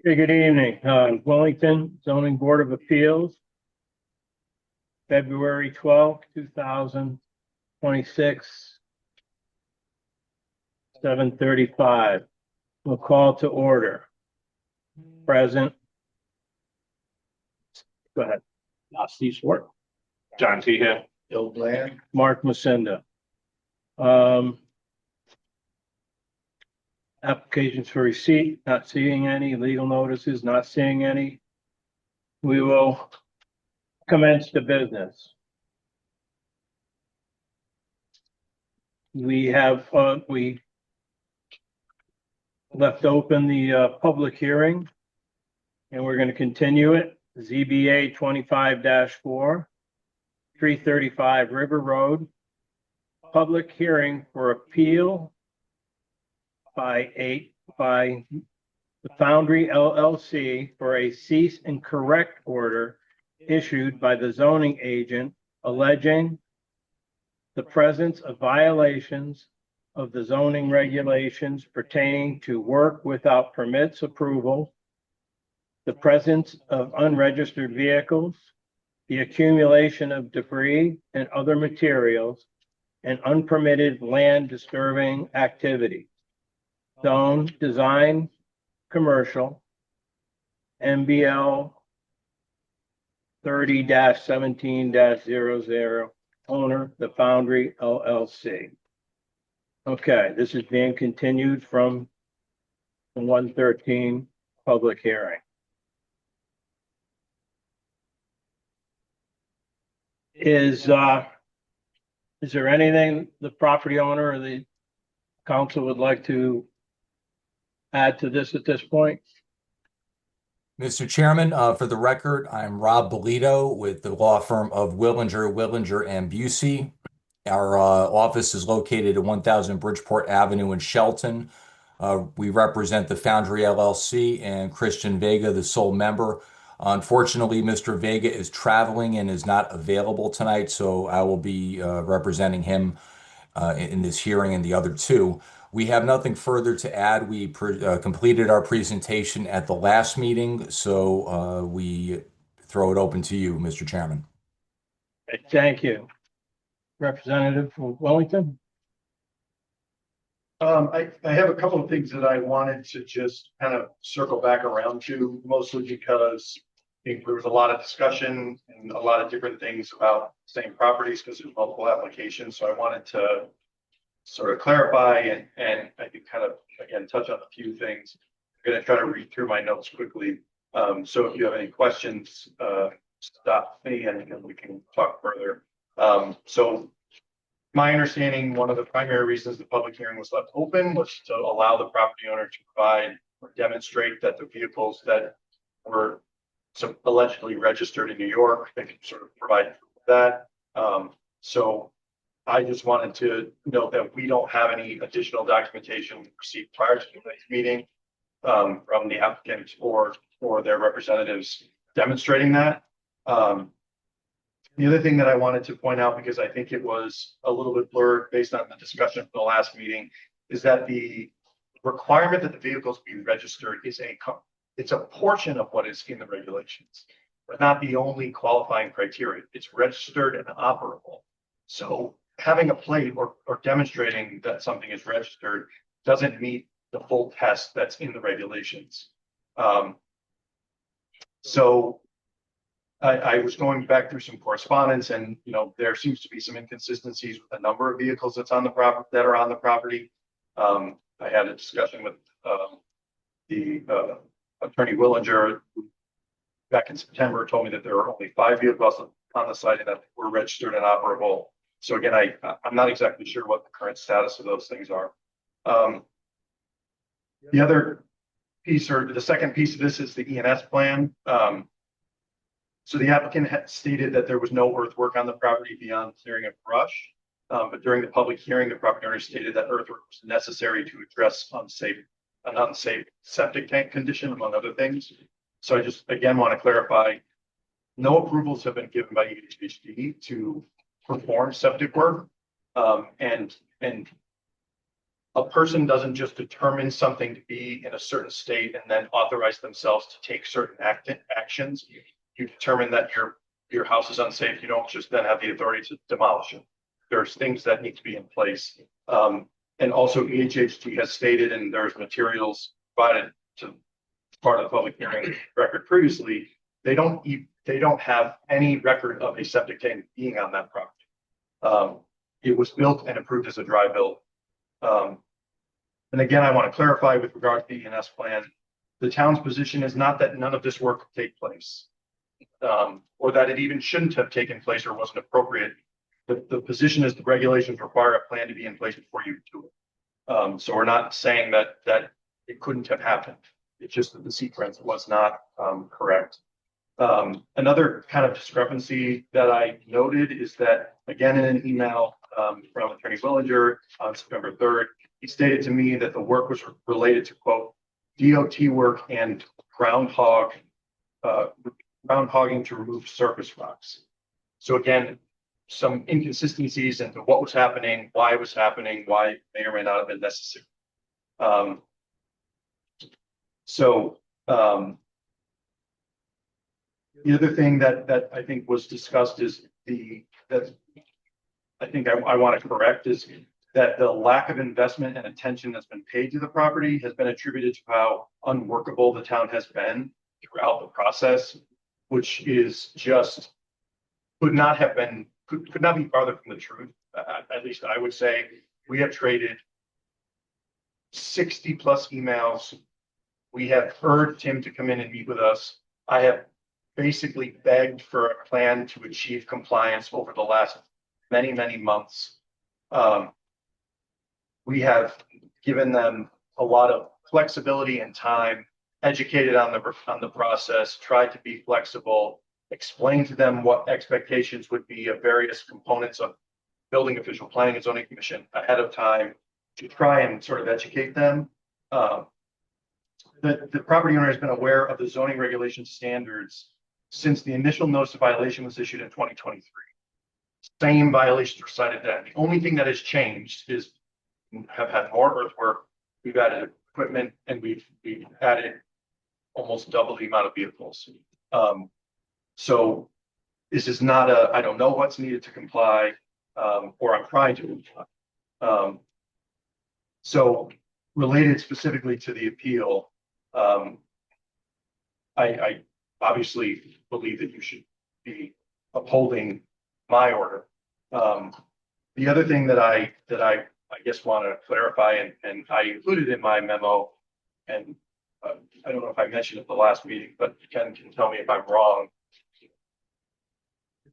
Hey, good evening. Willington Zoning Board of Appeals, February 12th, 2026, 7:35. We'll call to order. Present. Go ahead. Steve Swart. John T. here. Bill Bland. Mark Macinda. Applications for receipt, not seeing any. Legal notices, not seeing any. We will commence the business. We left open the public hearing, and we're going to continue it. ZBA 25-4, 335 River Road. Public hearing for appeal by the Foundry LLC for a cease and correct order issued by the zoning agent alleging the presence of violations of the zoning regulations pertaining to work without permits approval, the presence of unregistered vehicles, the accumulation of debris and other materials, and unpermitted land disturbing activity. Zone design commercial, MBL 30-17-00, owner, the Foundry LLC. Okay, this is being continued from the 113 public hearing. Is there anything the property owner or the council would like to add to this at this point? Mr. Chairman, for the record, I'm Rob Bolito with the law firm of Willinger and Busey. Our office is located at 1000 Bridgeport Avenue in Shelton. We represent the Foundry LLC and Christian Vega, the sole member. Unfortunately, Mr. Vega is traveling and is not available tonight, so I will be representing him in this hearing and the other two. We have nothing further to add. We completed our presentation at the last meeting, so we throw it open to you, Mr. Chairman. Thank you. Representative from Wellington? I have a couple of things that I wanted to just kind of circle back around to, mostly because I think there was a lot of discussion and a lot of different things about same properties because there's multiple applications. So I wanted to sort of clarify and I think kind of, again, touch on a few things. I'm going to try to read through my notes quickly. So if you have any questions, stop me and we can talk further. So my understanding, one of the primary reasons the public hearing was left open was to allow the property owner to provide or demonstrate that the vehicles that were allegedly registered in New York, they could sort of provide that. So I just wanted to note that we don't have any additional documentation received prior to tonight's meeting from the applicants or their representatives demonstrating that. The other thing that I wanted to point out, because I think it was a little bit blurred based on the discussion from the last meeting, is that the requirement that the vehicles be registered is it's a portion of what is in the regulations, but not the only qualifying criteria. It's registered and operable. So having a plate or demonstrating that something is registered doesn't meet the full test that's in the regulations. So I was going back through some correspondence, and there seems to be some inconsistencies with the number of vehicles that are on the property. I had a discussion with the attorney Willinger back in September, told me that there were only 5 vehicles on the site and that were registered and operable. So again, I'm not exactly sure what the current status of those things are. The other piece, or the second piece of this, is the E&S plan. So the applicant had stated that there was no earthwork on the property beyond clearing of brush. But during the public hearing, the property owner stated that earthwork was necessary to address an unsafe septic tank condition, among other things. So I just, again, want to clarify, no approvals have been given by EHD to perform septic work. And a person doesn't just determine something to be in a certain state and then authorize themselves to take certain actions. You determine that your house is unsafe. You don't just then have the authority to demolish it. There's things that need to be in place. And also EHHG has stated, and there's materials provided to part of the public hearing record previously, they don't have any record of a septic tank being on that property. It was built and approved as a dry build. And again, I want to clarify with regard to the ENS plan, the town's position is not that none of this work will take place, or that it even shouldn't have taken place or wasn't appropriate. The position is the regulations require a plan to be in place before you do it. So we're not saying that it couldn't have happened. It's just that the sequence was not correct. Another kind of discrepancy that I noted is that, again, in an email from Attorney Willinger on September 3rd, he stated to me that the work was related to, quote, DOT work and groundhogging to remove surface rocks. So again, some inconsistencies into what was happening, why it was happening, why it may or may not have been necessary. The other thing that I think was discussed is that I think I want to correct is that the lack of investment and attention that's been paid to the property has been attributed to how unworkable the town has been throughout the process, which is just could not be farther from the truth. At least I would say we have traded 60 plus emails. We have urged him to come in and meet with us. I have basically begged for a plan to achieve compliance over the last many months. We have given them a lot of flexibility and time, educated on the process, tried to be flexible, explained to them what expectations would be of various components of building official planning and zoning commission ahead of time to try and sort of educate them. The property owner has been aware of the zoning regulation standards since the initial notice of violation was issued in 2023. Same violations were cited then. The only thing that has changed is we have had more earthwork, we've added equipment, and we've added almost double the amount of vehicles. So this is not I don't know what's needed to comply, or I'm trying to comply. So related specifically to the appeal, I obviously believe that you should be upholding my order. The other thing that I guess want to clarify, and I included in my memo, and I don't know if I mentioned it at the last meeting, but Ken can tell me if I'm wrong.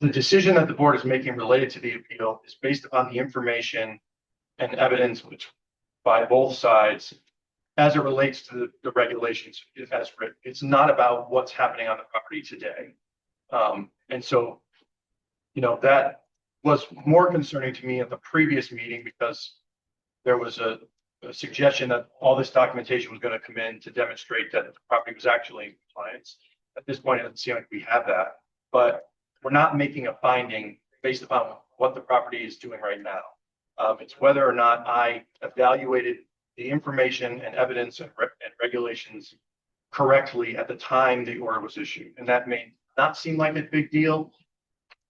The decision that the board is making related to the appeal is based upon the information and evidence which by both sides as it relates to the regulations as written. It's not about what's happening on the property today. And so, that was more concerning to me at the previous meeting because there was a suggestion that all this documentation was going to come in to demonstrate that the property was actually in compliance. At this point, it doesn't seem like we have that, but we're not making a finding based upon what the property is doing right now. It's whether or not I evaluated the information and evidence and regulations correctly at the time the order was issued. And that may not seem like a big deal,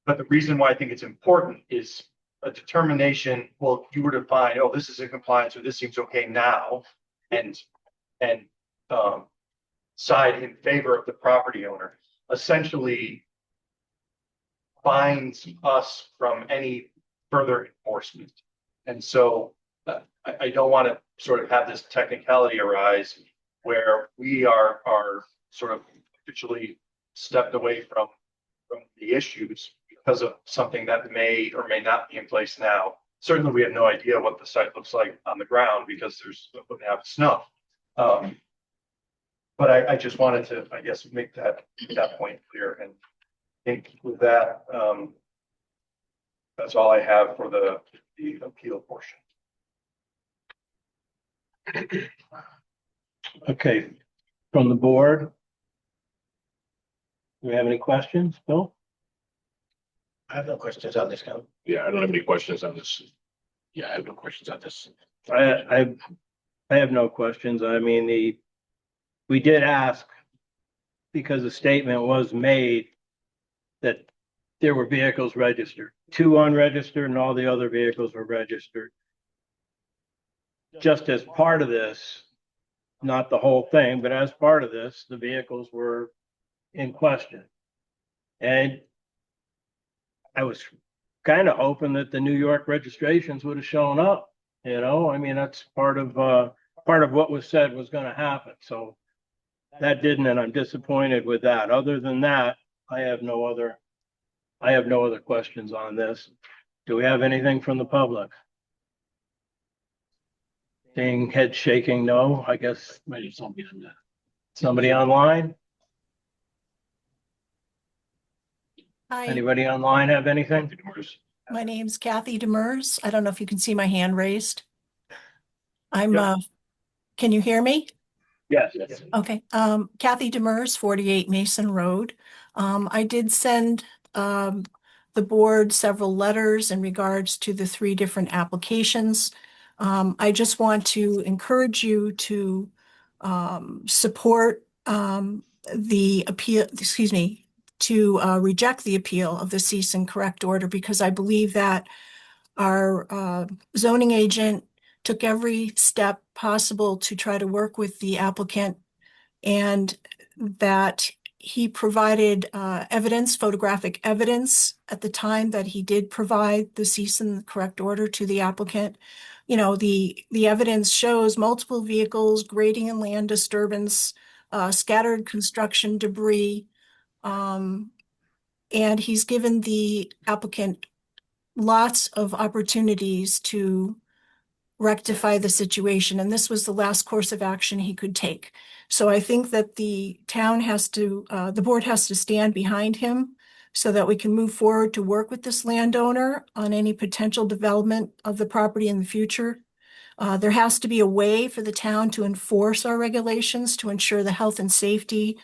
but the reason why I think it's important is a determination. Well, if you were to find, oh, this is in compliance or this seems okay now, and side in favor of the property owner, essentially binds us from any further enforcement. And so I don't want to sort of have this technicality arise where we are sort of officially stepped away from the issues because of something that may or may not be in place now. Certainly, we have no idea what the site looks like on the ground because there's a foot and a half of snow. But I just wanted to, I guess, make that point clear. And I think with that, that's all I have for the appeal portion. Okay, from the board. Do we have any questions, Bill? I have no questions on this count. Yeah, I don't have any questions on this. Yeah, I have no questions on this. I have no questions. I mean, we did ask because a statement was made that there were vehicles registered, 2 unregistered and all the other vehicles were registered. Just as part of this, not the whole thing, but as part of this, the vehicles were in question. And I was kind of hoping that the New York registrations would have shown up, you know, I mean, that's part of what was said was going to happen. So that didn't, and I'm disappointed with that. Other than that, I have no other questions on this. Do we have anything from the public? Seeing head shaking, no, I guess maybe somebody online? Hi, Anybody online have anything? my name's Kathy Demers. I don't know if you can see my hand raised. Yeah. Can you hear me? Yes. Okay, Kathy Demers, 48 Mason Road. I did send the board several letters in regards to the 3 different applications. I just want to encourage you to support the appeal, excuse me, to reject the appeal of the cease and correct order, because I believe that our zoning agent took every step possible to try to work with the applicant, and that he provided evidence, photographic evidence at the time that he did provide the cease and correct order to the applicant. You know, the evidence shows multiple vehicles, grading and land disturbance, scattered construction debris. And he's given the applicant lots of opportunities to rectify the situation, and this was the last course of action he could take. So I think that the town has to, the board has to stand behind him so that we can move forward to work with this landowner on any potential development of the property in the future. There has to be a way for the town to enforce our regulations to ensure the health and safety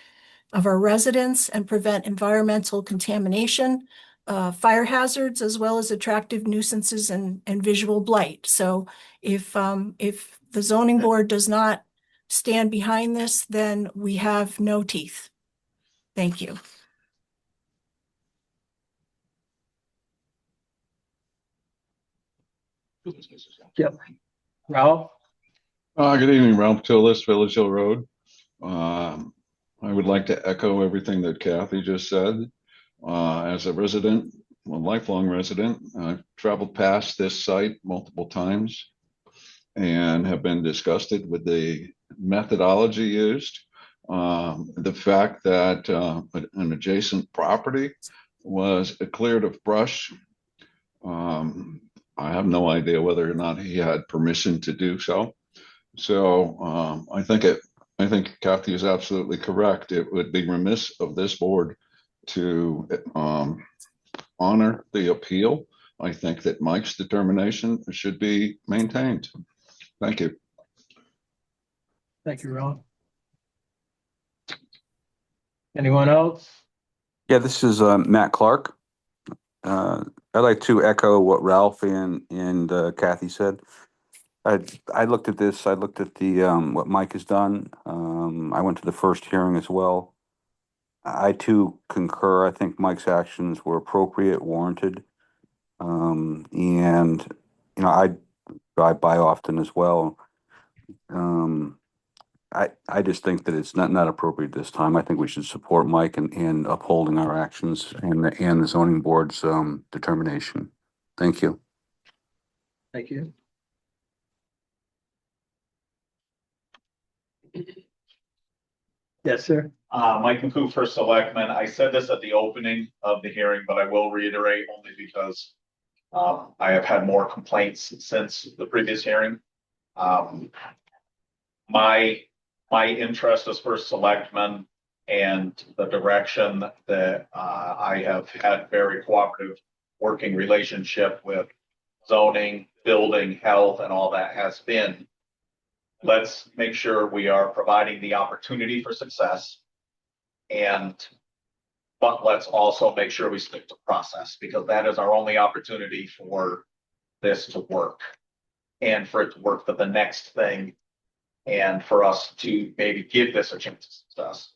of our residents and prevent environmental contamination, fire hazards, as well as attractive nuisances and visual blight. So if the zoning board does not stand behind this, then we have no teeth. Thank you. Yep. Ralph? Good evening, Ralph Tillis, Village Hill Road. I would like to echo everything that Kathy just said. As a resident, a lifelong resident, I've traveled past this site multiple times and have been disgusted with the methodology used. The fact that an adjacent property was cleared of brush. I have no idea whether or not he had permission to do so. So I think Kathy is absolutely correct. It would be remiss of this board to honor the appeal. I think that Mike's determination should be maintained. Thank you. Thank you, Ralph. Anyone else? Yeah, this is Matt Clark. I'd like to echo what Ralph and Kathy said. I looked at this. I looked at the what Mike has done. I went to the first hearing as well. I too concur. I think Mike's actions were appropriate, warranted, and you know I drive by often as well. I just think that it's not appropriate this time. I think we should support Mike in upholding our actions and the zoning board's determination. Thank you. Thank you. Yes, sir. Mike McCoo, First Selectman. I said this at the opening of the hearing, but I will reiterate only because I have had more complaints since the previous hearing. My interest as First Selectman and the direction that I have had very cooperative working relationship with zoning, building, health, and all that has been, let's make sure we are providing the opportunity for success, but let's also make sure we stick to process, because that is our only opportunity for this to work. and for it to work for the next thing, and for us to maybe give this a chance of success.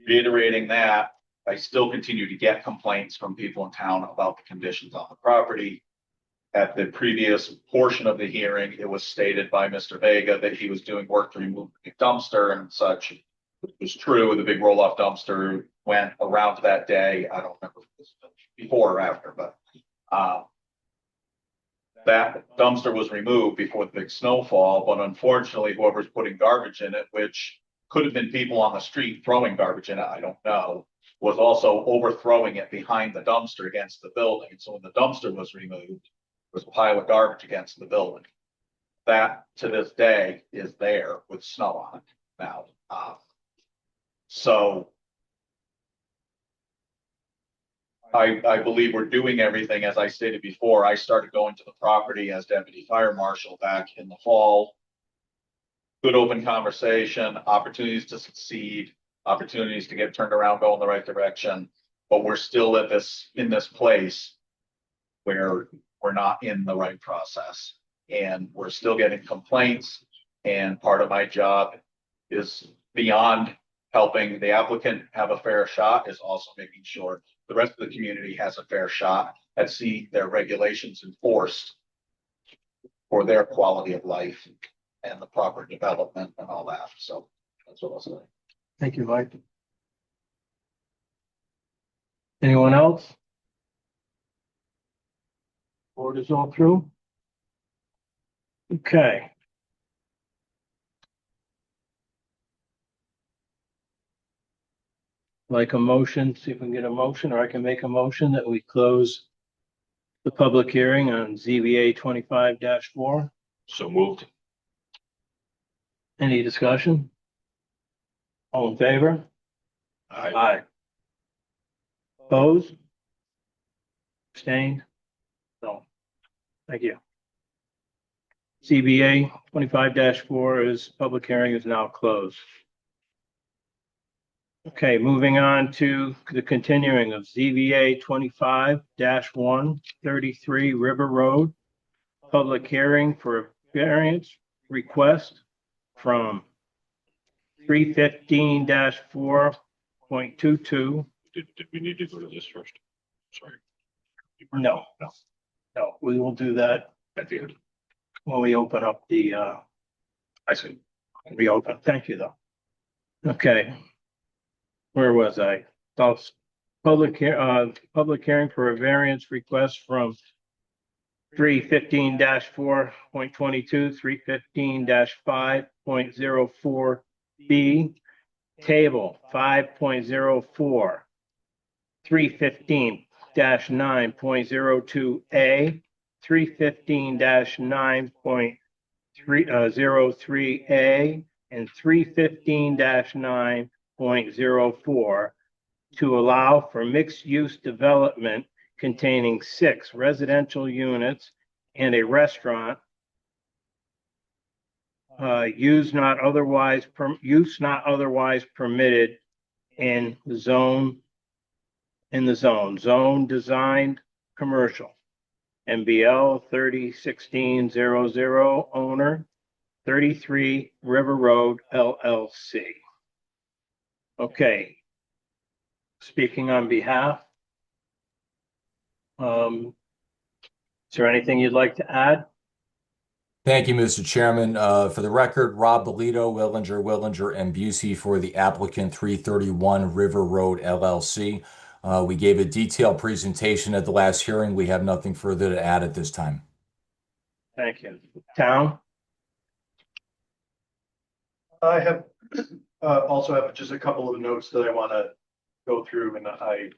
Reiterating that, I still continue to get complaints from people in town about the conditions on the property. At the previous portion of the hearing, it was stated by Mr. Vega that he was doing work to remove the dumpster and such. It was true. The big roll-off dumpster went around that day. I don't remember if it was before or after, but that dumpster was removed before the big snowfall. But unfortunately, whoever's putting garbage in it, which could have been people on the street throwing garbage in it, I don't know, was also overthrowing it behind the dumpster against the building. So when the dumpster was removed, there was a pile of garbage against the building. That to this day is there with snow on it now. So I believe we're doing everything. As I stated before, I started going to the property as deputy fire marshal back in the fall. Good open conversation, opportunities to succeed, opportunities to get turned around, go in the right direction. But we're still in this place where we're not in the right process, and we're still getting complaints. And part of my job is beyond helping the applicant have a fair shot, is also making sure the rest of the community has a fair shot at seeing their regulations enforced for their quality of life and the proper development and all that. So that's what I'll say. Thank you, Mike. Anyone else? Board is all through? Okay. Like a motion, see if we can get a motion, or I can make a motion that we close the public hearing on ZBA 25-4. So moved. Any discussion? All in favor? Aye. Opposed? Abstained? No. Thank you. ZBA 25-4 is public hearing is now closed. Okay, moving on to the continuing of ZBA 25-1 33 River Road. Public hearing for a variance request from 315-4.22. Did we need to go to this first? Sorry. No, we will do that At the end. when we open up the, I see. reopen. Thank you, though. Okay. Where was I? Public hearing for a variance request from 315-4.22, 315-5.04B, table 5.04, 315-9.02A, 315-9.03A, and 315-9.04 to allow for mixed-use development containing 6 residential units and a restaurant, use not otherwise permitted in the zone designed commercial. MBL 301600, owner 33 River Road LLC. Okay. Speaking on behalf. Is there anything you'd like to add? Thank you, Mr. Chairman. For the record, Rob Bolito, Willinger, and Busey for the applicant 331 River Road LLC. We gave a detailed presentation at the last hearing. We have nothing further to add at this time. Thank you. Town? I have also have just a couple of notes that I want to go through, and I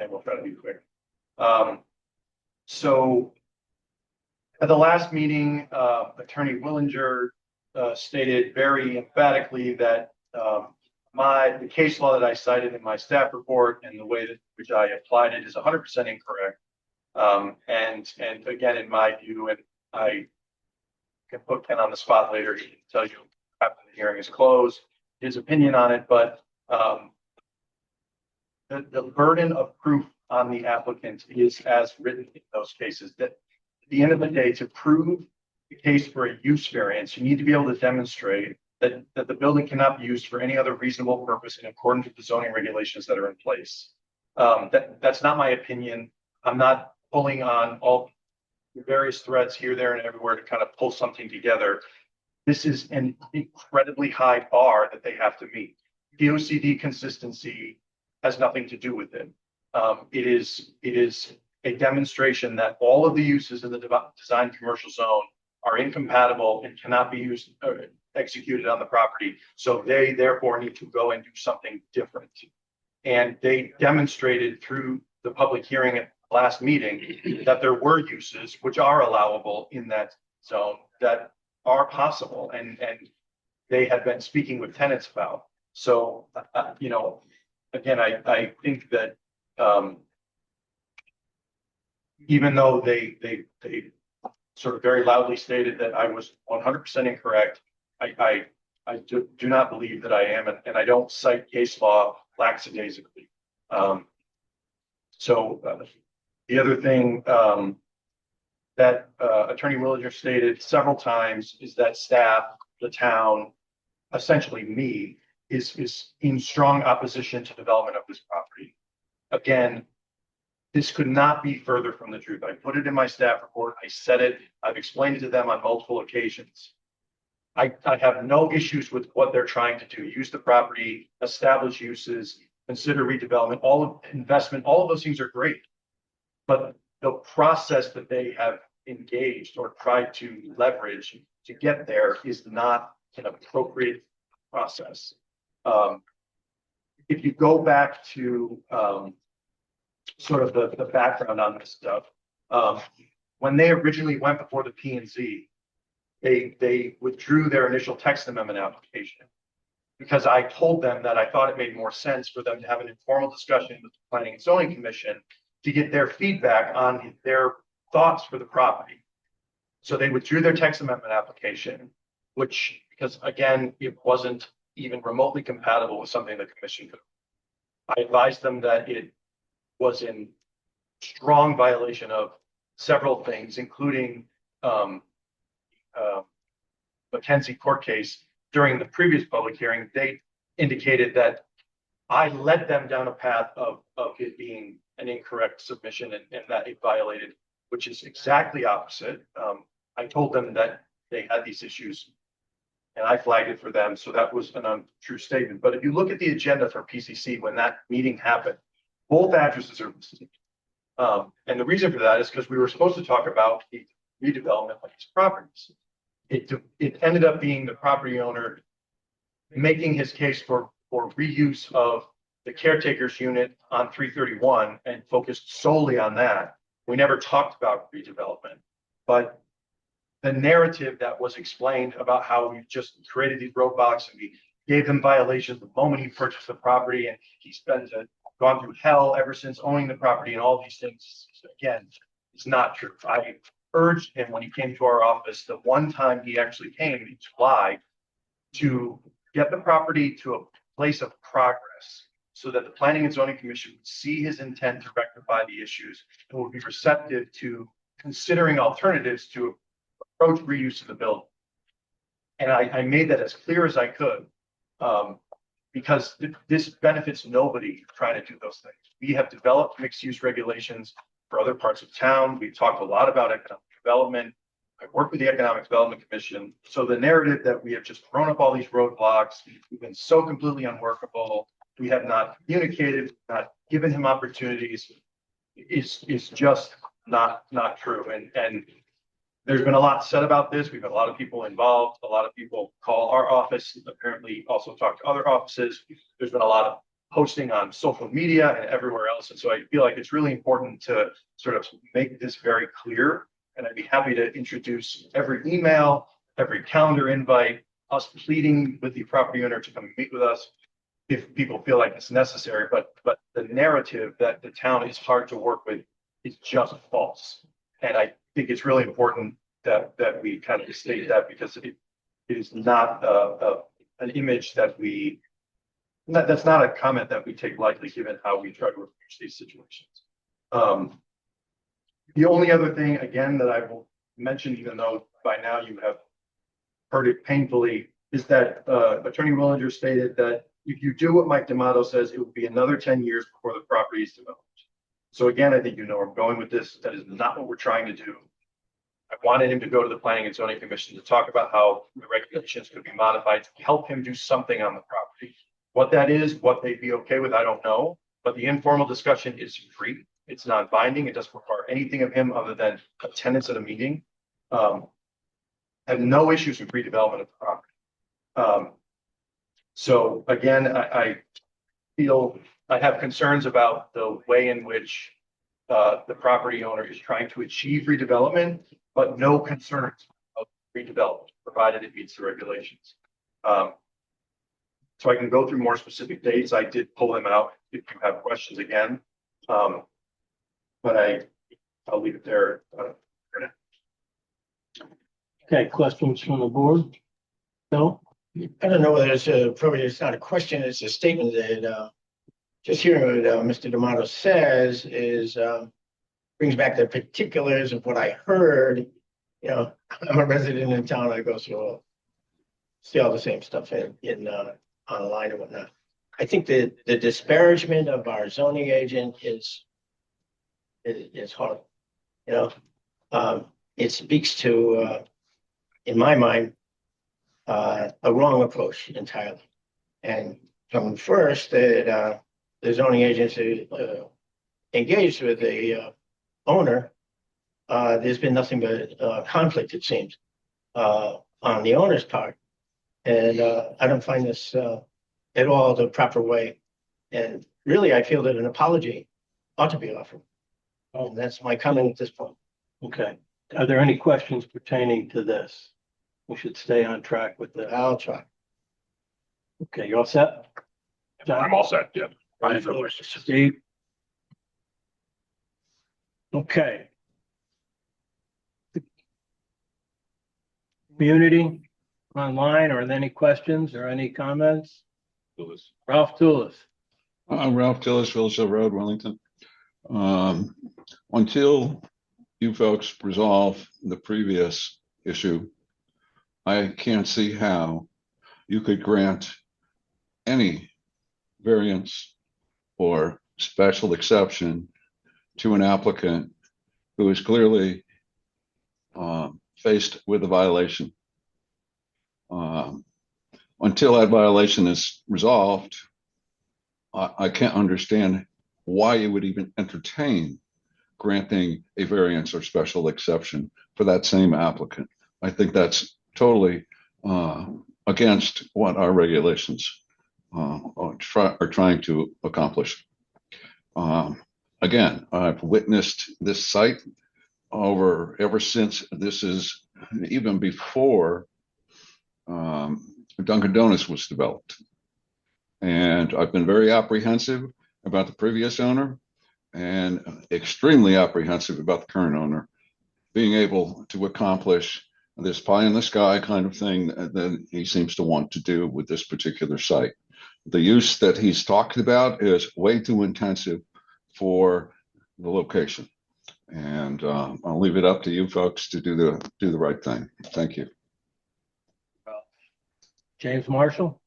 will try to be quick. So at the last meeting, Attorney Willinger stated very emphatically that the case law that I cited in my staff report and the way that which I applied it is 100% incorrect. And again, in my view, and I can put Ken on the spot later, he can tell you after the hearing is closed his opinion on it, but the burden of proof on the applicant is as written in those cases, that the end of the day, to prove the case for a use variance, you need to be able to demonstrate that the building cannot be used for any other reasonable purpose in accordance with the zoning regulations that are in place. That's not my opinion. I'm not pulling on all the various threads here, there, and everywhere to kind of pull something together. This is an incredibly high bar that they have to meet. POCD consistency has nothing to do with it. It is a demonstration that all of the uses in the design commercial zone are incompatible and cannot be used or executed on the property. So they therefore need to go and do something different. And they demonstrated through the public hearing at the last meeting that there were uses which are allowable in that zone that are possible, and they had been speaking with tenants about. So, you know, again, I think that even though they sort of very loudly stated that I was 100% incorrect, I do not believe that I am, and I don't cite case law lackadaisically. The other thing that Attorney Willinger stated several times is that staff, the town, essentially me, is in strong opposition to development of this property. Again, this could not be further from the truth. I put it in my staff report. I said it. I've explained it to them on multiple occasions. I have no issues with what they're trying to do. Use the property, establish uses, consider redevelopment, all of investment, all of those things are great. But the process that they have engaged or tried to leverage to get there is not an appropriate process. If you go back to sort of the background on this stuff, when they originally went before the P&Z, they withdrew their initial text amendment application because I told them that I thought it made more sense for them to have an informal discussion with the Planning and Zoning Commission to get their feedback on their thoughts for the property. So they withdrew their text amendment application, which, because again, it wasn't even remotely compatible with something the commission could. I advised them that it was in strong violation of several things, including Mackenzie court case. During the previous public hearing, they indicated that I led them down a path of it being an incorrect submission and that it violated, which is exactly opposite. I told them that they had these issues and I flagged it for them. So that was an untrue statement. But if you look at the agenda for PCC, when that meeting happened, both addresses are listed. And the reason for that is because we were supposed to talk about the redevelopment of these properties. It ended up being the property owner making his case for reuse of the caretaker's unit on 331 and focused solely on that. We never talked about redevelopment, but the narrative that was explained about how we just created these roadblocks and we gave him violations the moment he purchased the property, and he's gone through hell ever since owning the property and all these things. Again, it's not true. I urged him when he came to our office, the one time he actually came in July, to get the property to a place of progress so that the Planning and Zoning Commission would see his intent to rectify the issues and would be receptive to considering alternatives to approach reuse of the building. And I made that as clear as I could, because this benefits nobody trying to do those things. We have developed mixed use regulations for other parts of town. We've talked a lot about economic development. I work with the Economic Development Commission. So the narrative that we have just thrown up all these roadblocks, we've been so completely unworkable, we have not communicated, not given him opportunities, is just not true. And there's been a lot said about this. We've had a lot of people involved. A lot of people call our office, apparently also talk to other offices. There's been a lot of posting on social media and everywhere else. And so I feel like it's really important to sort of make this very clear. And I'd be happy to introduce every email, every calendar invite, us pleading with the property owner to come meet with us if people feel like it's necessary. But the narrative that the town is hard to work with is just false. And I think it's really important that we kind of state that, because it is not an image that that's not a comment that we take lightly, given how we try to approach these situations. The only other thing, again, that I will mention, even though by now you have heard it painfully, is that Attorney Willinger stated that if you do what Mike D'Amato says, it will be another 10 years before the property is developed. So again, I think you know where I'm going with this. That is not what we're trying to do. I wanted him to go to the Planning and Zoning Commission to talk about how the regulations could be modified to help him do something on the property. What that is, what they'd be okay with, I don't know. But the informal discussion is free. It's non-binding. It doesn't require anything of him other than attendance at a meeting. I have no issues with redevelopment of the property. So again, I feel I have concerns about the way in which the property owner is trying to achieve redevelopment, but no concerns of redevelopment, provided it meets the regulations. So I can go through more specific dates. I did pull them out if you have questions again. But I'll leave it there. Okay, questions from the board? No? I don't know whether it's not a question, it's a statement that, just hearing what Mr. D'Amato says is, brings back the particulars of what I heard. You know, I'm a resident in town, I go through, see all the same stuff in online and whatnot. I think that the disparagement of our zoning agent is horrible. You know, it speaks to, in my mind, a wrong approach entirely. And from first that the zoning agency engaged with the owner, there's been nothing but conflict, it seems, on the owner's part. And I don't find this at all the proper way. And really, I feel that an apology ought to be offered. And that's my comment at this point. Okay. Are there any questions pertaining to this? We should stay on track with this. I'll try. Okay, you all set? John? I'm all set, yeah. I have no questions. Steve? Okay. Community online, or any questions or any comments? Ralph Toulis. Ralph Tillis, Village Hill Road, Wellington. Until you folks resolve the previous issue, I can't see how you could grant any variance or special exception to an applicant who is clearly faced with a violation. Until that violation is resolved, I can't understand why you would even entertain granting a variance or special exception for that same applicant. I think that's totally against what our regulations are trying to accomplish. Again, I've witnessed this site ever since this is, even before Dunkin' Donuts was developed. And I've been very apprehensive about the previous owner and extremely apprehensive about the current owner being able to accomplish this pie in the sky kind of thing that he seems to want to do with this particular site. The use that he's talked about is way too intensive for the location. And I'll leave it up to you folks to do the right thing. Thank you. James Marshall.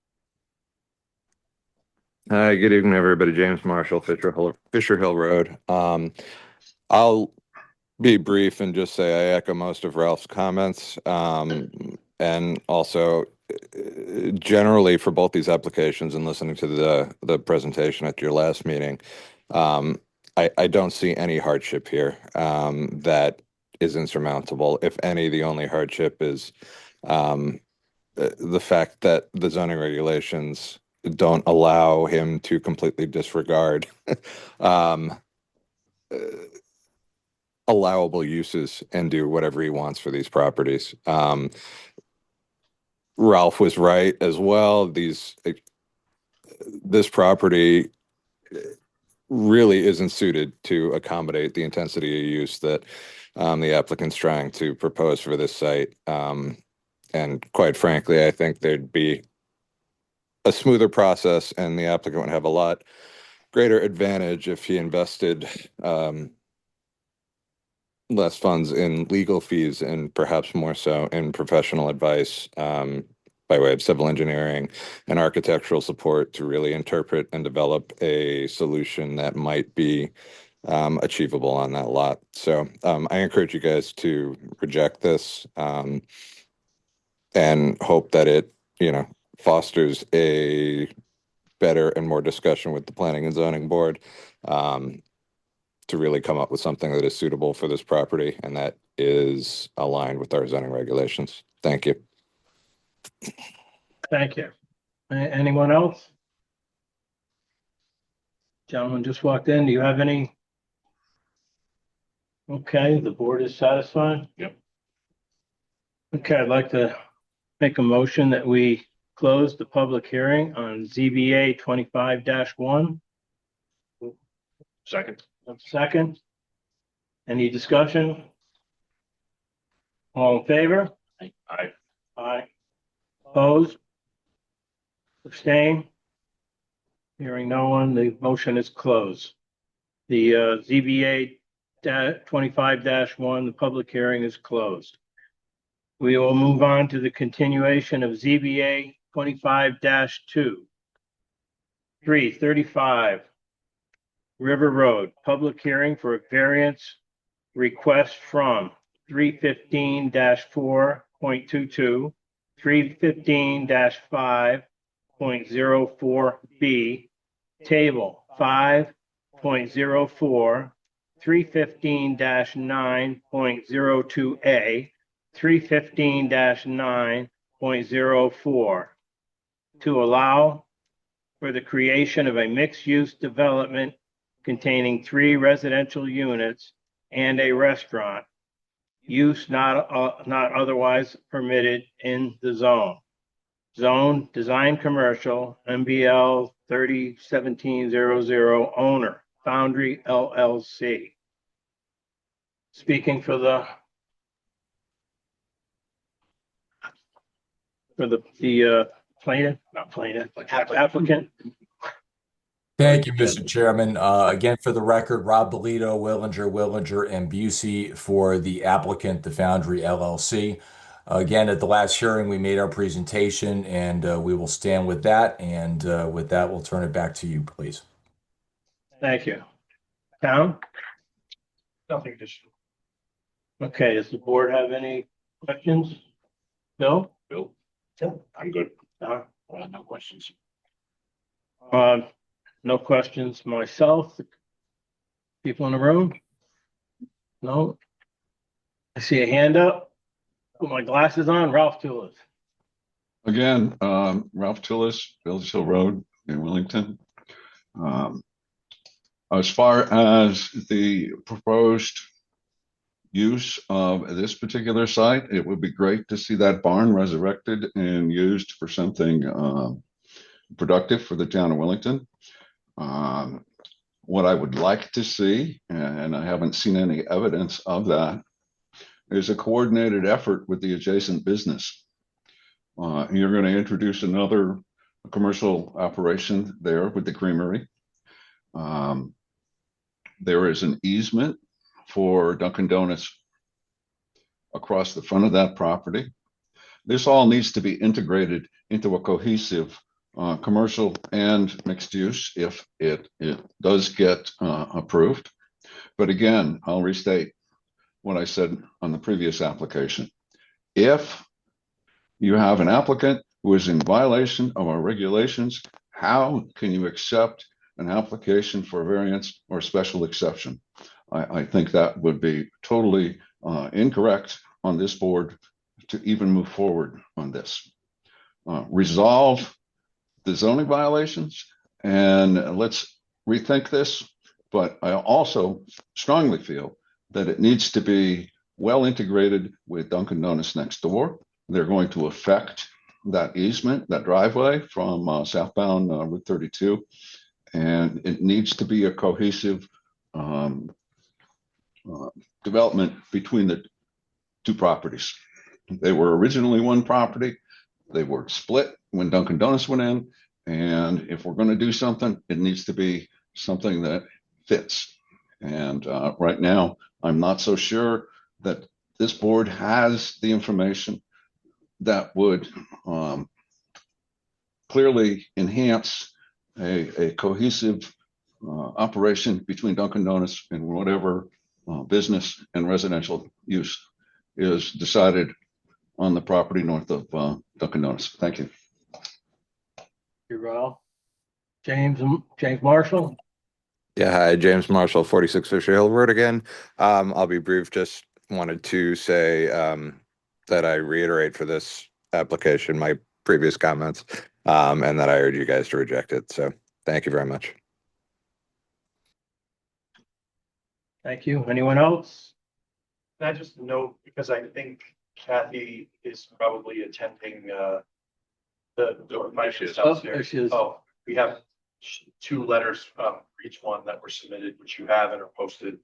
Hi, good evening, everybody. James Marshall, Fisher Hill Road. I'll be brief and just say I echo most of Ralph's comments. And also generally for both these applications and listening to the presentation at your last meeting, I don't see any hardship here that is insurmountable. If any, the only hardship is the fact that the zoning regulations don't allow him to completely disregard allowable uses and do whatever he wants for these properties. Ralph was right as well. This property really isn't suited to accommodate the intensity of use that the applicant's trying to propose for this site. And quite frankly, I think there'd be a smoother process and the applicant would have a lot greater advantage if he invested less funds in legal fees and perhaps more so in professional advice by way of civil engineering and architectural support to really interpret and develop a solution that might be achievable on that lot. So I encourage you guys to reject this and hope that it, fosters a better and more discussion with the Planning and Zoning Board to really come up with something that is suitable for this property and that is aligned with our zoning regulations. Thank you. Thank you. Anyone else? Gentleman just walked in. Do you have any? Okay, the board is satisfied? Yep. Okay, I'd like to make a motion that we close the public hearing on ZBA 25-1. Second. Second. Any discussion? All in favor? Aye. Aye. Opposed? Abstain? Hearing no one, the motion is closed. The ZBA 25-1, the public hearing is closed. We will move on to the continuation of ZBA 25-2. 335 River Road, public hearing for a variance request from 315-4.22, 315-5.04B, table 5.04, 315-9.02A, 315-9.04 to allow for the creation of a mixed-use development containing 3 residential units and a restaurant. Use not otherwise permitted in the zone. Zone design commercial, MBL 301700, owner, Foundry LLC. Speaking for the plaintiff, not plaintiff, applicant. Thank you, Mr. Chairman. Again, for the record, Rob Bolito, Willinger, and Busey for the applicant, the Foundry LLC. Again, at the last hearing, we made our presentation and we will stand with that. And with that, we'll turn it back to you, please. Thank you. Tom? Nothing additional. Okay, does the board have any questions? Bill? Bill? So, I'm good. No No questions. No questions myself. People in the room? No? I see a hand up. Put my glasses on. Ralph Tulis. Again, Ralph Tillis, Village Hill Road in Willington. As far as the proposed use of this particular site, it would be great to see that barn resurrected and used for something productive for the town of Willington. What I would like to see, and I haven't seen any evidence of that, is a coordinated effort with the adjacent business. You're going to introduce another commercial operation there with the creamery. There is an easement for Dunkin' Donuts across the front of that property. This all needs to be integrated into a cohesive commercial and mixed use if it does get approved. But again, I'll restate what I said on the previous application. If you have an applicant who is in violation of our regulations, how can you accept an application for variance or special exception? I think that would be totally incorrect on this board to even move forward on this. Resolve the zoning violations and let's rethink this. But I also strongly feel that it needs to be well integrated with Dunkin' Donuts next door. They're going to affect that easement, that driveway from southbound Route 32. And it needs to be a cohesive development between the 2 properties. They were originally one property. They were split when Dunkin' Donuts went in. And if we're going to do something, it needs to be something that fits. And right now, I'm not so sure that this board has the information that would clearly enhance a cohesive operation between Dunkin' Donuts and whatever business and residential use is decided on the property north of Dunkin' Donuts. Thank you. You're Ralph. James Marshall. Yeah, hi, James Marshall, 46 Fisher Hill Road again. I'll be brief. Just wanted to say that I reiterate for this application my previous comments, and that I urge you guys to reject it. So thank you very much. Thank you. Anyone else? Can I just note, because I think Kathy is probably attending my shift Oh, upstairs. there she is. Oh, we have two letters for each one that were submitted, which you have and are posted.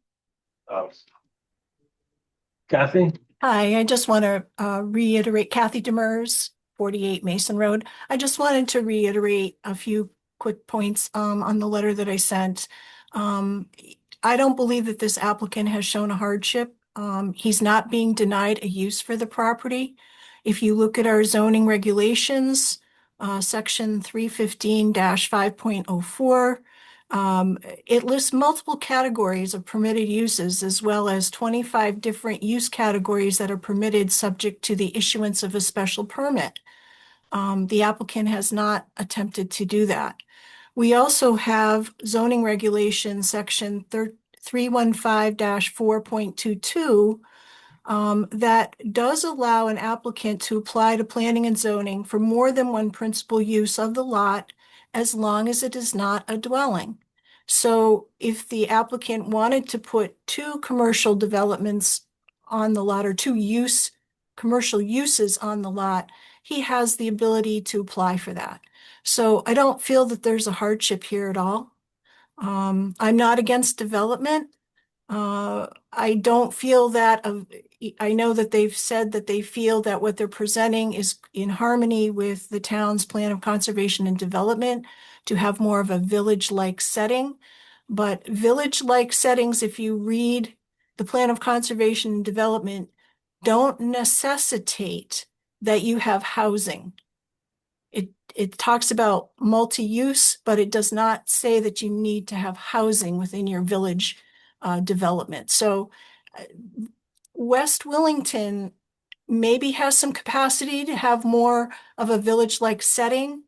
Kathy? Hi, I just want to reiterate, Kathy Demers, 48 Mason Road. I just wanted to reiterate a few quick points on the letter that I sent. I don't believe that this applicant has shown a hardship. He's not being denied a use for the property. If you look at our zoning regulations, section 315-5.04, it lists multiple categories of permitted uses as well as 25 different use categories that are permitted subject to the issuance of a special permit. The applicant has not attempted to do that. We also have zoning regulation section 315-4.22 that does allow an applicant to apply to planning and zoning for more than one principal use of the lot as long as it is not a dwelling. So if the applicant wanted to put two commercial developments on the lot or commercial uses on the lot, he has the ability to apply for that. So I don't feel that there's a hardship here at all. I'm not against development. I don't feel that I know that they've said that they feel that what they're presenting is in harmony with the town's plan of conservation and development to have more of a village-like setting. But village-like settings, if you read the plan of conservation and development, don't necessitate that you have housing. It talks about multi-use, but it does not say that you need to have housing within your village development. So West Willington maybe has some capacity to have more of a village-like setting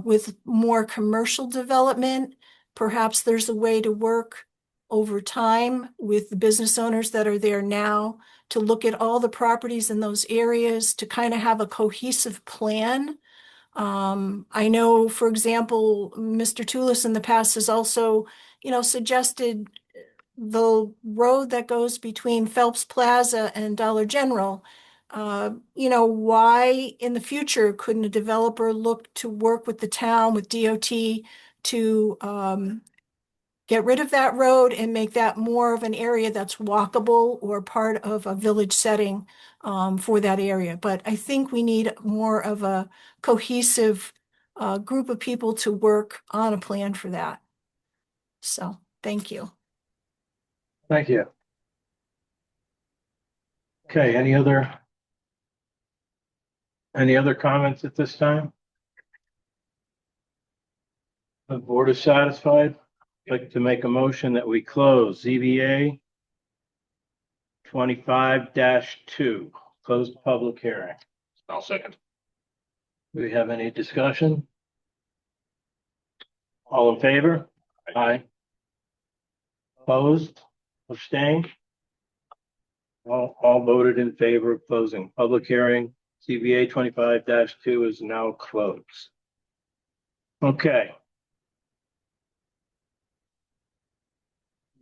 with more commercial development. Perhaps there's a way to work over time with the business owners that are there now to look at all the properties in those areas to kind of have a cohesive plan. I know, for example, Mr. Toulis in the past has also, suggested the road that goes between Phelps Plaza and Dollar General. Why in the future couldn't a developer look to work with the town, with DOT to get rid of that road and make that more of an area that's walkable or part of a village setting for that area. But I think we need more of a cohesive group of people to work on a plan for that. So, thank you. Thank you. Okay, any other comments at this time? The board is satisfied. I'd like to make a motion that we close ZBA 25-2, close the public hearing. I'll second. Do we have any discussion? All in favor? Aye. Opposed? Abstained? All voted in favor of closing public hearing. ZBA 25-2 is now closed. Okay.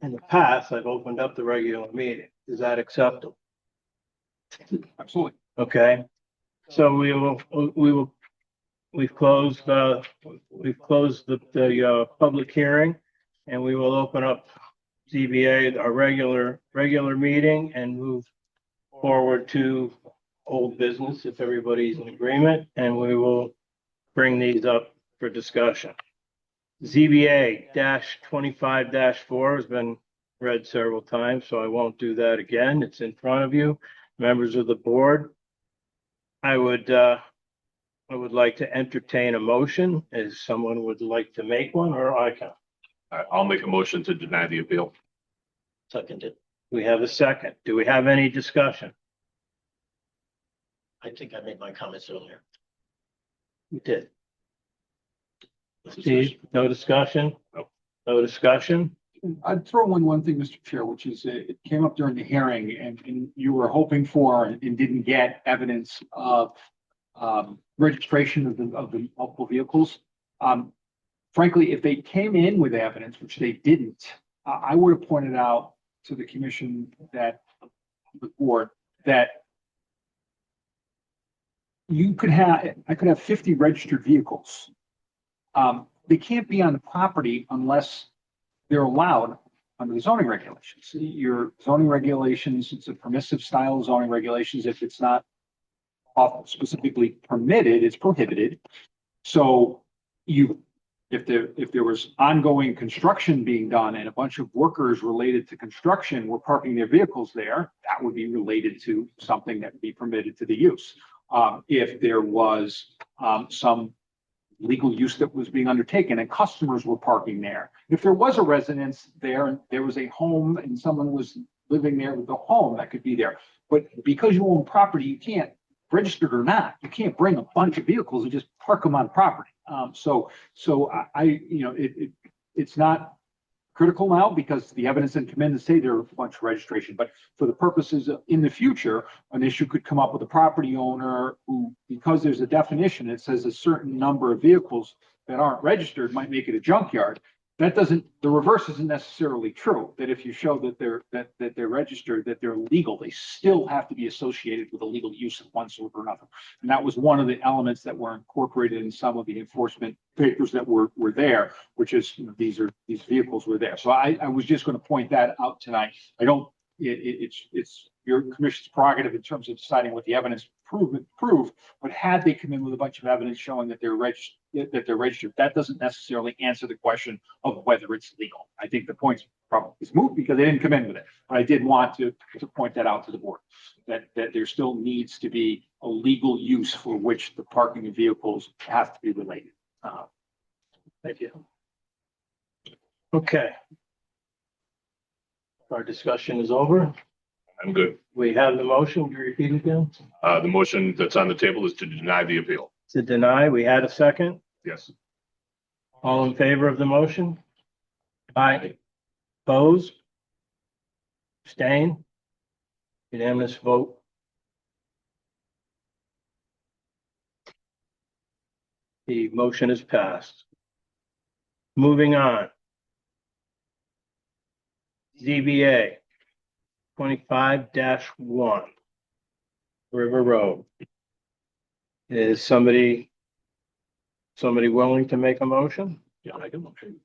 In the past, I've opened up the regular meeting. Is that acceptable? Absolutely. Okay. So we've closed the public hearing, and we will open up ZBA, our regular meeting, and move forward to old business if everybody's in agreement, and we will bring these up for discussion. ZBA -25-4 has been read several times, so I won't do that again. It's in front of you, members of the board. I would like to entertain a motion, if someone would like to make one, or I can. I'll make a motion to deny the appeal. Seconded. We have a second. Do we have any discussion? I think I made my comments earlier. We did. Steve, no discussion? No discussion? I'd throw in one thing, Mr. Chair, which is it came up during the hearing and you were hoping for and didn't get evidence of registration of the multiple vehicles. Frankly, if they came in with evidence, which they didn't, I would have pointed out to the commission that the board that I could have 50 registered vehicles. They can't be on the property unless they're allowed under the zoning regulations. Your zoning regulations, it's a permissive style of zoning regulations. If it's not specifically permitted, it's prohibited. So if there was ongoing construction being done and a bunch of workers related to construction were parking their vehicles there, that would be related to something that would be permitted to the use. If there was some legal use that was being undertaken and customers were parking there. If there was a residence there and there was a home and someone was living there with a home, that could be there. But because you own property, you can't, registered or not, you can't bring a bunch of vehicles and just park them on property. So it's not critical now because the evidence didn't come in to say there was a bunch of registration. But for the purposes of in the future, an issue could come up with a property owner who, because there's a definition, it says a certain number of vehicles that aren't registered might make it a junkyard. That doesn't, the reverse isn't necessarily true, that if you show that they're registered, that they're legal, they still have to be associated with a legal use of one sort or another. And that was one of the elements that were incorporated in some of the enforcement papers that were there, which is, these vehicles were there. So I was just going to point that out tonight. It's your commission's prerogative in terms of deciding what the evidence prove, but had they come in with a bunch of evidence showing that they're registered, that doesn't necessarily answer the question of whether it's legal. I think the point probably is moot because they didn't come in with it. But I did want to point that out to the board, that there still needs to be a legal use for which the parking of vehicles has to be related. Thank you. Okay. Our discussion is over. I'm good. We have the motion. Would you repeat it again? The motion that's on the table is to deny the appeal. To deny, we had a second. Yes. All in favor of the motion? Aye. Opposed? Abstain? Unanimous vote. The motion is passed. Moving on. ZBA 25-1 River Road. Is somebody willing to make a motion? Yeah, I can motion.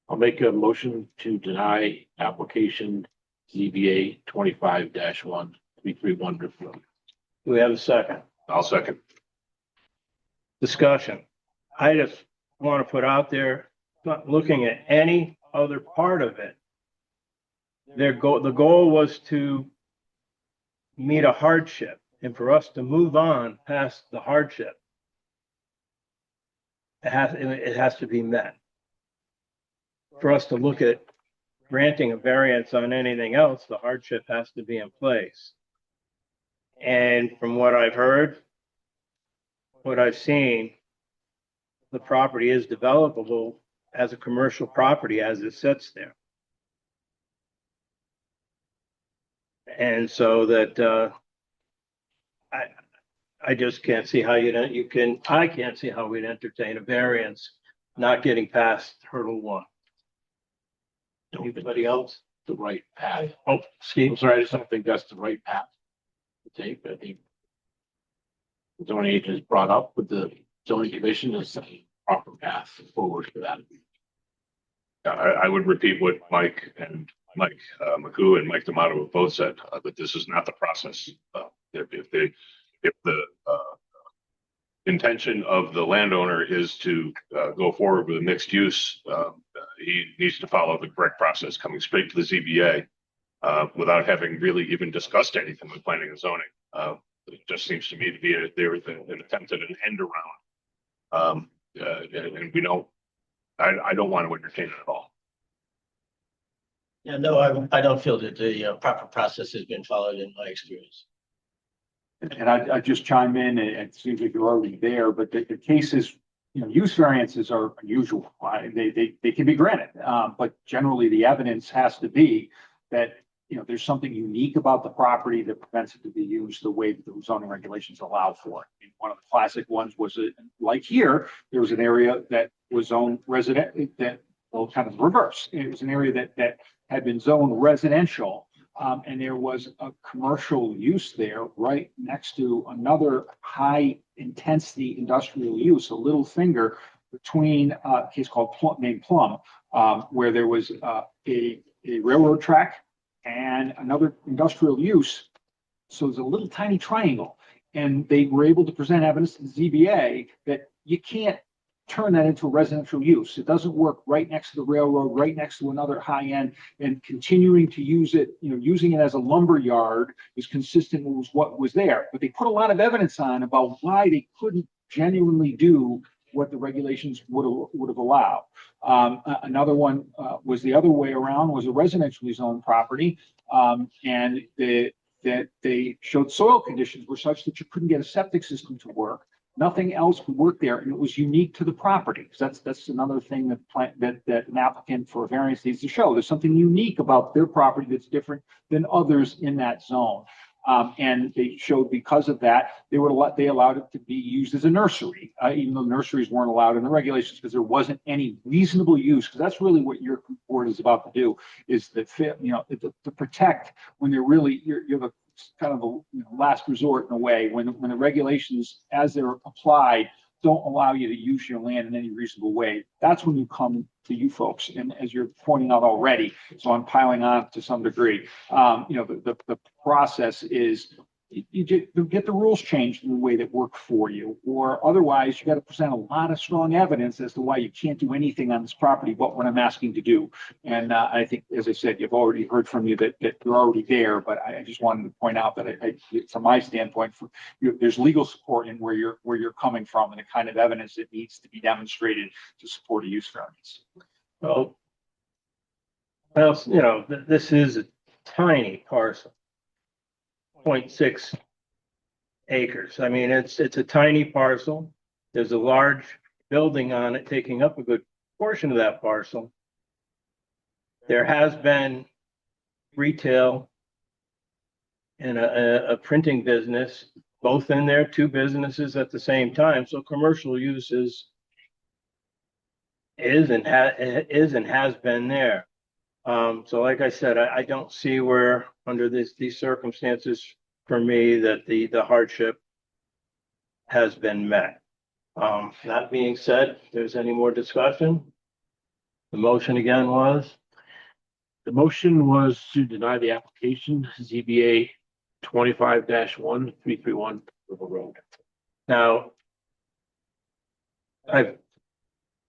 I'll make a motion to deny application ZBA 25-1 331 River Road. Do we have a second? I'll second. Discussion. I just want to put out there, not looking at any other part of it. The goal was to meet a hardship and for us to move on past the hardship. It has to be met. For us to look at granting a variance on anything else, the hardship has to be in place. And from what I've heard, what I've seen, the property is developable as a commercial property as it sits there. And so that I just can't see how I can't see how we'd entertain a variance not getting past hurdle one. Anybody else? The right path. Oh, Steve. I'm sorry, I just don't think that's the right path to take. I think the zoning agent has brought up with the zoning commission as the proper path forward for that. I would repeat what Mike McCoo and Mike D'Amato have both said, that this is not the process. If intention of the landowner is to go forward with mixed use, he needs to follow the correct process, coming straight to the ZBA without having really even discussed anything with planning and zoning. It just seems to me to be an attempt at an end around. And we don't, I don't want to entertain it at all. Yeah, no, I don't feel that the proper process has been followed in my experience. And I just chime in, and it seems like you're already there, but the cases, use variances are unusual. They can be granted, but generally the evidence has to be that, there's something unique about the property that prevents it to be used the way that the zoning regulations allow for it. And one of the classic ones was, like here, there was an area that was zoned resident, kind of reverse. It was an area that had been zoned residential. And there was a commercial use there right next to another high intensity industrial use, a little finger between a case called named Plum, where there was a railroad track and another industrial use. So it's a little tiny triangle. And they were able to present evidence to the ZBA that you can't turn that into a residential use. It doesn't work right next to the railroad, right next to another high end, and continuing to use it, using it as a lumber yard is consistent with what was there. But they put a lot of evidence on about why they couldn't genuinely do what the regulations would have allowed. Another one was the other way around, was a residentially zoned property, and that they showed soil conditions were such that you couldn't get a septic system to work. Nothing else would work there, and it was unique to the property. That's another thing that an applicant for a variance needs to show. There's something unique about their property that's different than others in that zone. And they showed because of that, they allowed it to be used as a nursery, even though nurseries weren't allowed in the regulations because there wasn't any reasonable use. Because that's really what your board is about to do, is to protect when they're really you're the kind of the last resort in a way when the regulations as they're applied don't allow you to use your land in any reasonable way. That's when you come to you folks. And as you're pointing out already, so I'm piling on to some degree, the process is you get the rules changed in a way that work for you, or otherwise you got to present a lot of strong evidence as to why you can't do anything on this property but what I'm asking to do. And I think, as I said, you've already heard from you that you're already there, but I just wanted to point out that from my standpoint, there's legal support in where you're coming from and the kind of evidence that needs to be demonstrated to support a use variance. Well, this is a tiny parcel. 0.6 acres. I mean, it's a tiny parcel. There's a large building on it taking up a good portion of that parcel. There has been retail and a printing business, both in there, two businesses at the same time. So commercial use is and has been there. So like I said, I don't see where under these circumstances for me that the hardship has been met. That being said, if there's any more discussion, the motion again was? The motion was to deny the application, ZBA 25-1331 River Road. Now,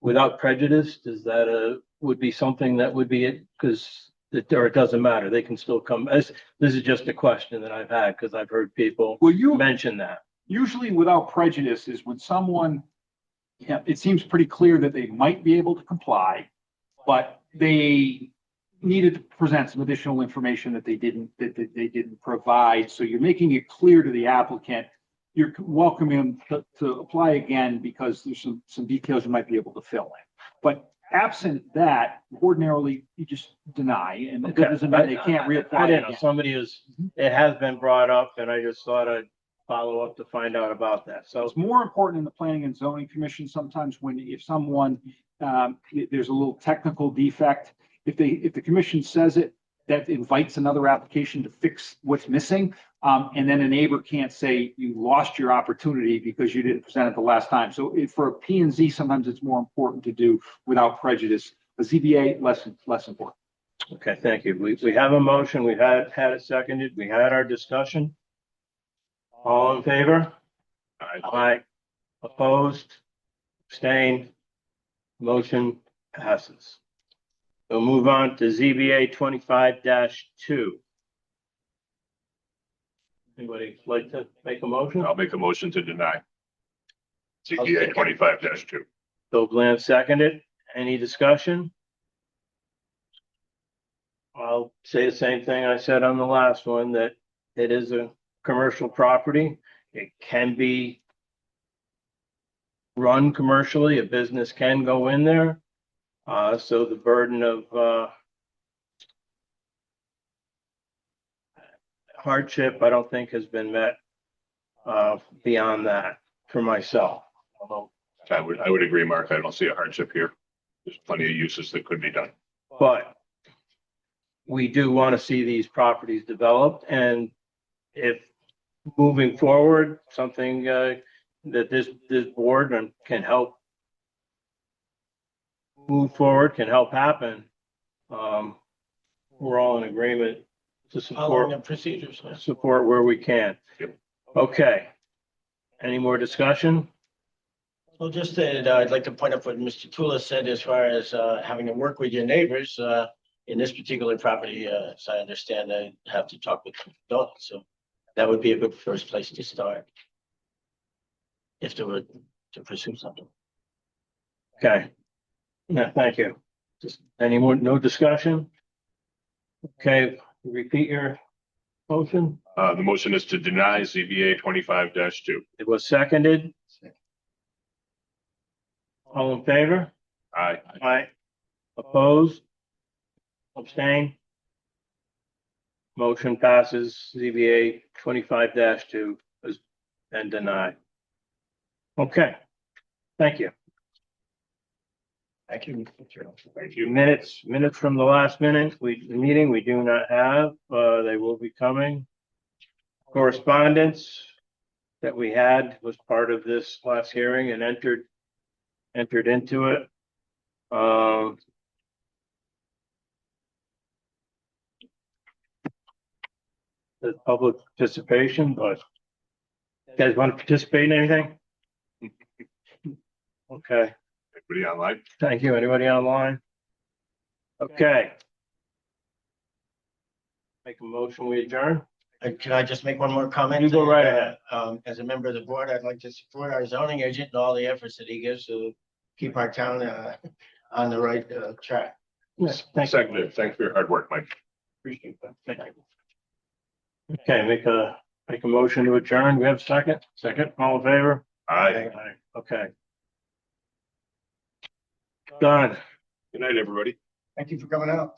without prejudice, does that would be something that would be it? Because or it doesn't matter. They can still come. This is just a question that I've had because I've heard people mention that. Usually without prejudice is when someone, it seems pretty clear that they might be able to comply, but they needed to present some additional information that they didn't provide. So you're making it clear to the applicant, you're welcoming them to apply again because there's some details you might be able to fill in. But absent that, ordinarily you just deny, and that doesn't mean they can't reapply. I didn't know. It has been brought up, and I just thought I'd follow up to find out about that. So it's more important in the Planning and Zoning Commission sometimes if someone there's a little technical defect. If the commission says it, that invites another application to fix what's missing. And then a neighbor can't say you lost your opportunity because you didn't present it the last time. So for a P&Z, sometimes it's more important to do without prejudice. The ZBA, less important. Okay, thank you. We have a motion. We had it seconded. We had our discussion. All in favor? Aye. Opposed? Abstained? Motion passes. We'll move on to ZBA 25-2. Anybody like to make a motion? I'll make a motion to deny. CPA 25-2. Bill Bland seconded. Any discussion? I'll say the same thing I said on the last one, that it is a commercial property. It can be run commercially. A business can go in there. So the burden of hardship, I don't think has been met beyond that for myself. Although, I would agree, Mark. I don't see a hardship here. There's plenty of uses that could be done. but we do want to see these properties developed, and if moving forward, something that this board can help move forward, can help happen. We're all in agreement to Following the support procedures. where we can. Yep. Okay. Any more discussion? Well, just that I'd like to point out what Mr. Tula said as far as having to work with your neighbors. In this particular property, as I understand, I have to talk with the adult, so that would be a good first place to start. If they were to pursue something. Okay. Yeah, thank you. Just any more, no discussion? Okay, repeat your motion. The motion is to deny ZBA 25-2. It was seconded. All in favor? Aye. Aye. Opposed? Abstain? Motion passes. ZBA 25-2 has been denied. Okay, thank you. Thank you. Thank you. Minutes from the last meeting, we do not have, they will be coming. Correspondence that we had was part of this last hearing and entered into it. The public participation, but you guys want to participate in anything? Okay, Everybody online? thank you. Anybody online? Okay. Make a motion, we adjourn. Can I just make one more comment? You go right ahead. As a member of the board, I'd like to support our zoning agent and all the efforts that he gives to keep our town on the right track. Yes, thank you. Seconded. Thanks for your hard work, Mike. Appreciate that. Thank you. Okay, make a motion to adjourn. We have a second? Second, all in favor? Aye. Okay. Done. Good night, everybody. Thank you for coming out.